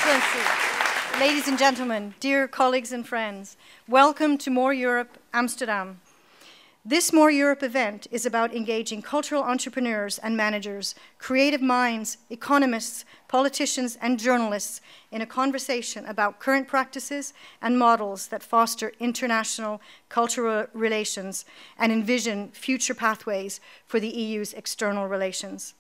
Excellency, ladies and gentlemen, dear colleagues and friends, welcome to More Europe, Amsterdam. This More Europe event is about engaging cultural entrepreneurs and managers, creative minds, economists, politicians, and journalists in a conversation about current practices and models that foster international cultural relations and envision future pathways for the EU's external relations.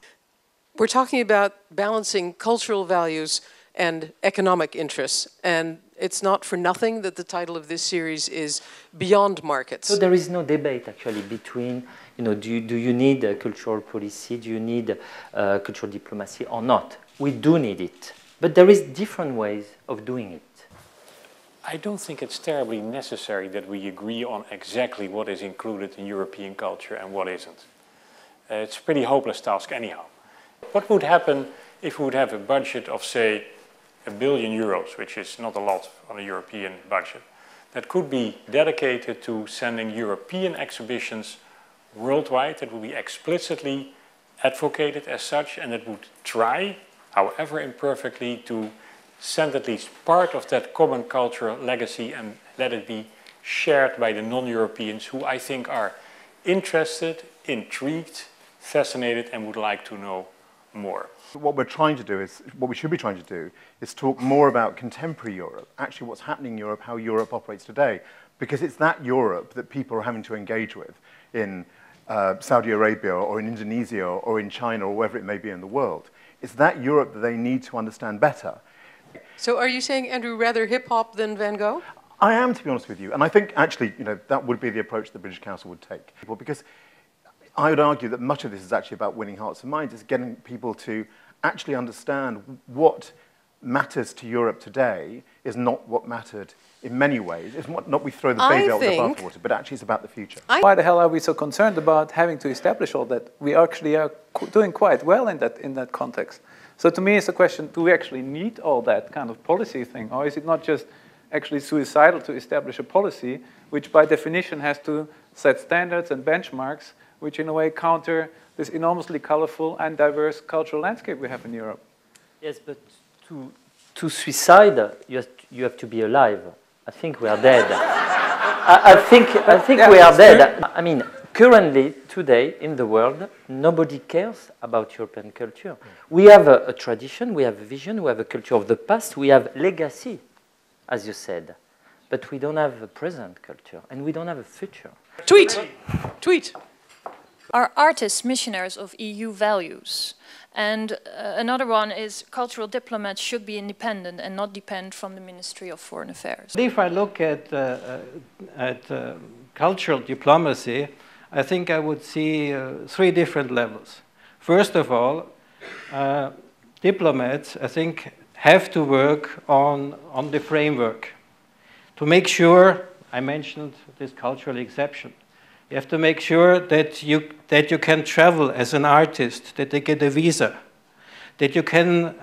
We're talking about balancing cultural values and economic interests, and it's not for nothing that the title of this series is Beyond Markets. So there is no debate actually between, do you need a cultural policy, do you need cultural diplomacy or not? We do need it, but there is different ways of doing it. I don't think it's terribly necessary that we agree on exactly what is included in European culture and what isn't. It's a pretty hopeless task anyhow. What would happen if we would have a budget of, say, €1 billion, which is not a lot on a European budget, that could be dedicated to sending European exhibitions worldwide, that would be explicitly advocated as such, and that would try, however imperfectly, to send at least part of that common cultural legacy and let it be shared by the non-Europeans who I think are interested, intrigued, fascinated, and would like to know more. What we're trying to do is, what we should be trying to do, is talk more about contemporary Europe, actually what's happening in Europe, how Europe operates today, because it's that Europe that people are having to engage with in Saudi Arabia or in Indonesia or in China or wherever it may be in the world. It's that Europe that they need to understand better. So are you saying, Andrew, rather hip-hop than Van Gogh? I am, to be honest with you, and I think actually, that would be the approach the British Council would take. Because I would argue that much of this is actually about winning hearts and minds. It's getting people to actually understand what matters to Europe today is not what mattered in many ways. It's not we throw the baby out with the bathwater, but actually it's about the future. Why the hell are we so concerned about having to establish all that? We actually are doing quite well in that context. So to me it's a question, do we actually need all that kind of policy thing? Or is it not just actually suicidal to establish a policy which by definition has to set standards and benchmarks which in a way counter this enormously colorful and diverse cultural landscape we have in Europe? Yes, but to suicide, you have to be alive. I think we are dead. I think we are dead. I mean, currently, today, in the world, nobody cares about European culture. We have a tradition, we have a vision, we have a culture of the past, we have legacy, as you said. But we don't have a present culture, and we don't have a future. Tweet! Tweet! Are artists missionaries of EU values? And another one is cultural diplomats should be independent and not depend from the Ministry of Foreign Affairs. If I look at cultural diplomacy, I think I would see 3 different levels. First of all, diplomats, I think, have to work on the framework to make sure, I mentioned this cultural exception, you have to make sure that you can travel as an artist, that they get a visa, that you can,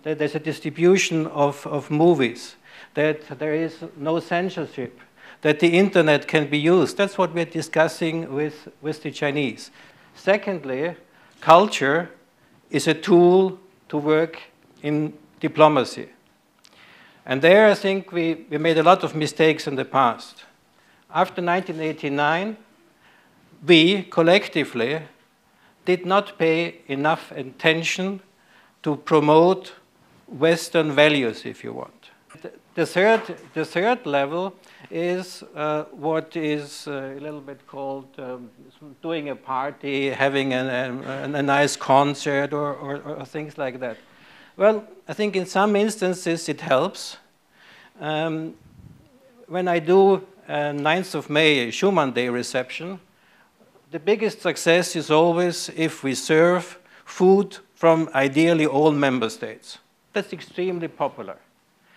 that there's a distribution of movies, that there is no censorship, that the internet can be used. That's what we're discussing with the Chinese. Secondly, culture is a tool to work in diplomacy. And there I think we made a lot of mistakes in the past. After 1989, we collectively did not pay enough attention to promote Western values, if you want. The third level is what is a little bit called doing a party, having a nice concert or things like that. Well, I think in some instances it helps. When I do 9th of May Schumann Day reception, the biggest success is always if we serve food from ideally all member states. That's extremely popular.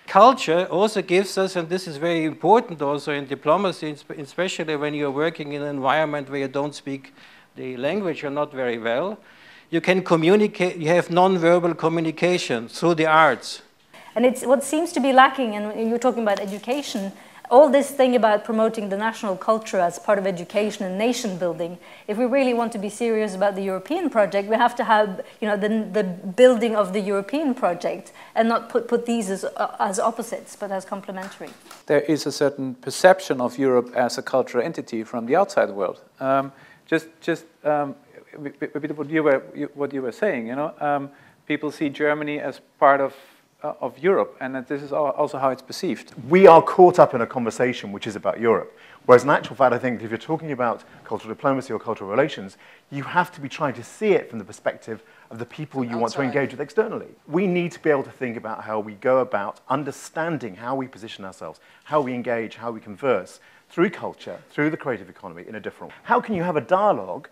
Culture also gives us, and this is very important also in diplomacy, especially when you're working in an environment where you don't speak the language or not very well, you can communicate, you have non-verbal communication through the arts. And it's what seems to be lacking, and you're talking about education, all this thing about promoting the national culture as part of education and nation building, if we really want to be serious about the European project, we have to have, you know, the building of the European project and not put these as opposites, but as complementary. There is a certain perception of Europe as a cultural entity from the outside world. Just a bit of what you were saying, you know, people see Germany as part of Europe, and that this is also how it's perceived. We are caught up in a conversation which is about Europe, whereas in actual fact, I think if you're talking about cultural diplomacy or cultural relations, you have to be trying to see it from the perspective of the people you want to engage with externally. We need to be able to think about how we go about understanding how we position ourselves, how we engage, how we converse through culture, through the creative economy in a different way. How can you have a dialogue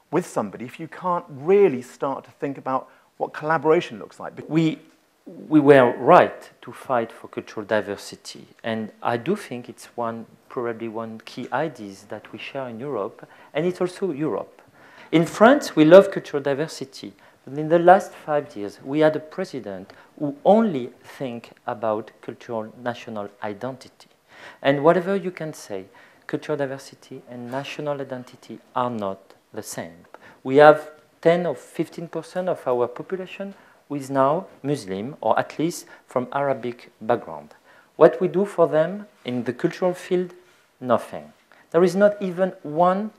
with somebody if you can't really start to think about what collaboration looks like? We were right to fight for cultural diversity, and I do think it's probably one key idea that we share in Europe, and it's also Europe. In France, we love cultural diversity, but in the last 5 years, we had a president who only think about cultural national identity. And whatever you can say, cultural diversity and national identity are not the same. We have 10 or 15% of our population who is now Muslim, or at least from Arabic background. What we do for them in the cultural field? Nothing. There is not even one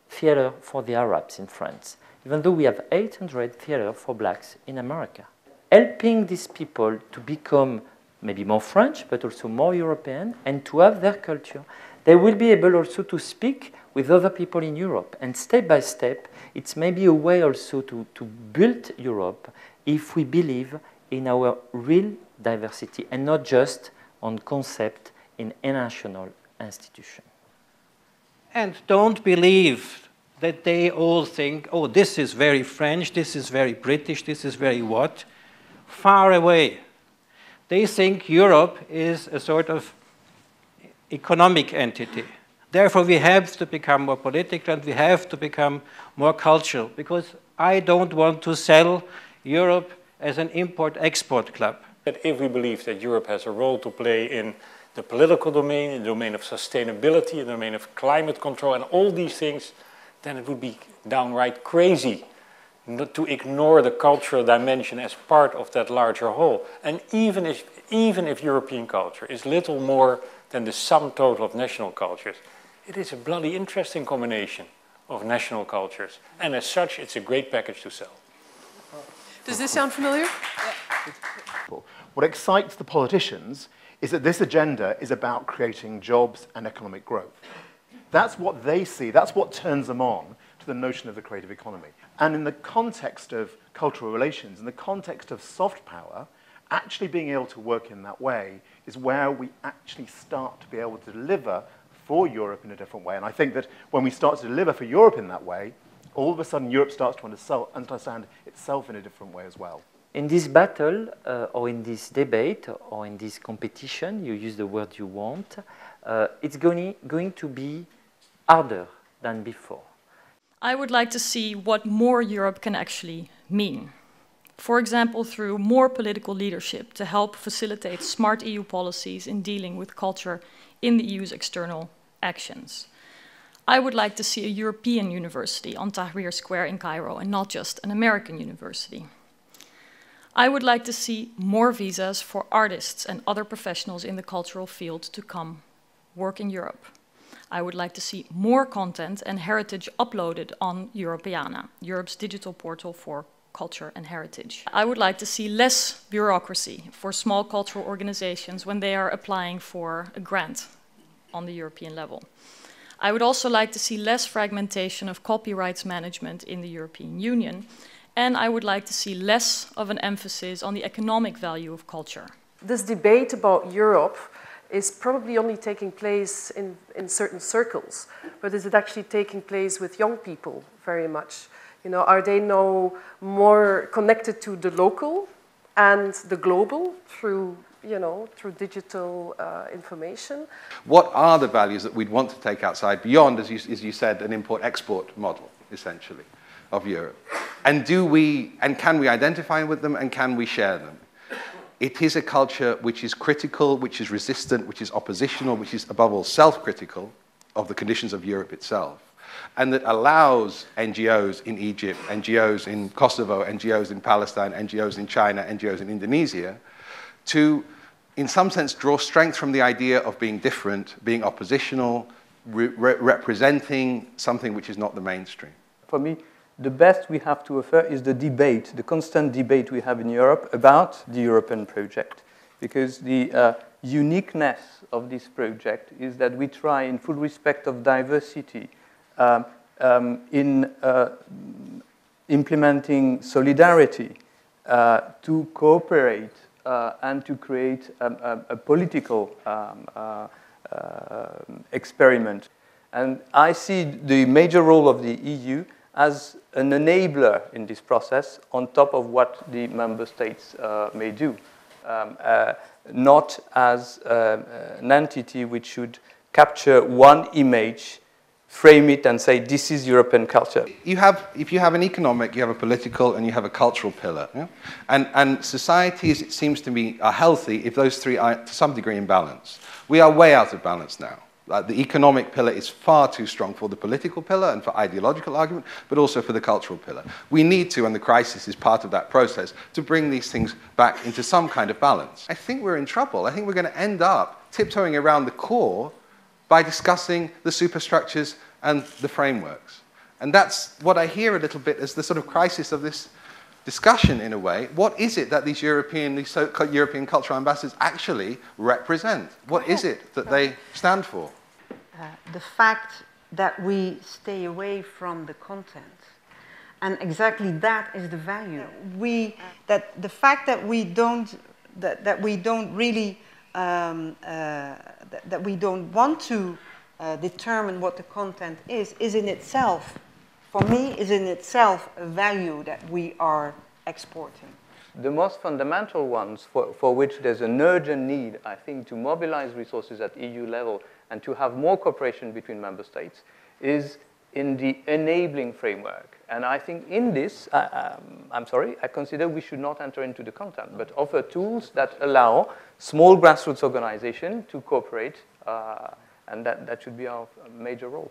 theater for the Arabs in France, even though we have 800 theaters for blacks in America. Helping these people to become maybe more French, but also more European, and to have their culture, they will be able also to speak with other people in Europe. And step by step, it's maybe a way also to build Europe if we believe in our real diversity and not just on concept in a national institution. And don't believe that they all think, oh, this is very French, this is very British, this is very what? Far away. They think Europe is a sort of economic entity. Therefore, we have to become more political and we have to become more cultural, because I don't want to sell Europe as an import-export club. That if we believe that Europe has a role to play in the political domain, in the domain of sustainability, in the domain of climate control and all these things, then it would be downright crazy not to ignore the cultural dimension as part of that larger whole. And even if European culture is little more than the sum total of national cultures, it is a bloody interesting combination of national cultures. And as such, it's a great package to sell. Does this sound familiar? What excites the politicians is that this agenda is about creating jobs and economic growth. That's what they see. That's what turns them on to the notion of the creative economy. And in the context of cultural relations, in the context of soft power, actually being able to work in that way is where we actually start to be able to deliver for Europe in a different way. And I think that when we start to deliver for Europe in that way, all of a sudden Europe starts to understand itself in a different way as well. In this battle, or in this debate, or in this competition, you use the word you want, it's going to be harder than before. I would like to see what more Europe can actually mean. For example, through more political leadership to help facilitate smart EU policies in dealing with culture in the EU's external actions. I would like to see a European university on Tahrir Square in Cairo and not just an American university. I would like to see more visas for artists and other professionals in the cultural field to come work in Europe. I would like to see more content and heritage uploaded on Europeana, Europe's digital portal for culture and heritage. I would like to see less bureaucracy for small cultural organizations when they are applying for a grant on the European level. I would also like to see less fragmentation of copyrights management in the European Union, and I would like to see less of an emphasis on the economic value of culture. This debate about Europe is probably only taking place in certain circles, but is it actually taking place with young people very much? You know, are they now more connected to the local and the global through, you know, through digital information? What are the values that we'd want to take outside beyond, as you said, an import-export model, essentially, of Europe? And can we identify with them and can we share them? It is a culture which is critical, which is resistant, which is oppositional, which is above all self-critical of the conditions of Europe itself, and that allows NGOs in Egypt, NGOs in Kosovo, NGOs in Palestine, NGOs in China, NGOs in Indonesia, to, in some sense, draw strength from the idea of being different, being oppositional, representing something which is not the mainstream. For me, the best we have to offer is the debate, the constant debate we have in Europe about the European project. Because the uniqueness of this project is that we try, in full respect of diversity, in implementing solidarity, to cooperate and to create a political experiment. And I see the major role of the EU as an enabler in this process on top of what the member states may do, not as an entity which should capture one image, frame it and say, this is European culture. If you have an economic, you have a political, and you have a cultural pillar. Yeah? And societies, it seems to me, are healthy if those three are to some degree in balance. We are way out of balance now. The economic pillar is far too strong for the political pillar and for ideological argument, but also for the cultural pillar. We need to, and the crisis is part of that process, to bring these things back into some kind of balance. I think we're in trouble. I think we're going to end up tiptoeing around the core by discussing the superstructures and the frameworks. And that's what I hear a little bit as the sort of crisis of this discussion, in a way. What is it that these so-called European cultural ambassadors actually represent? What is it that they stand for? The fact that we stay away from the content. And exactly that is the value. The fact that we don't really that we don't want to determine what the content is in itself, for me, is in itself a value that we are exporting. The most fundamental ones for which there's an urgent need, I think, to mobilize resources at EU level and to have more cooperation between member states is in the enabling framework. And I think in this, I'm sorry, I consider we should not enter into the content, but offer tools that allow small grassroots organizations to cooperate, and that should be our major role.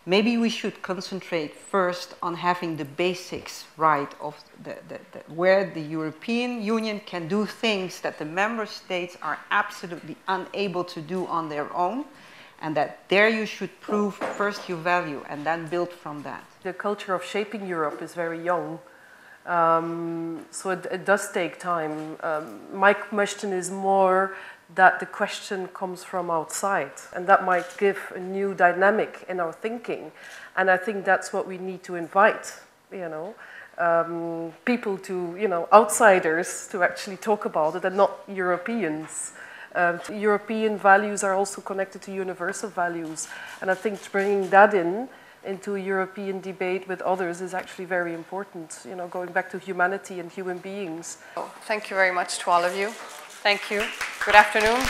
Maybe we should concentrate first on having the basics right of where the European Union can do things that the member states are absolutely unable to do on their own, and that there you should prove first your value and then build from that. The culture of shaping Europe is very young, so it does take time. My question is more that the question comes from outside, and that might give a new dynamic in our thinking. And I think that's what we need to invite, people to, outsiders to actually talk about it, and not Europeans. European values are also connected to universal values, and I think bringing that into a European debate with others is actually very important, going back to humanity and human beings. Thank you very much to all of you. Thank you. Good afternoon.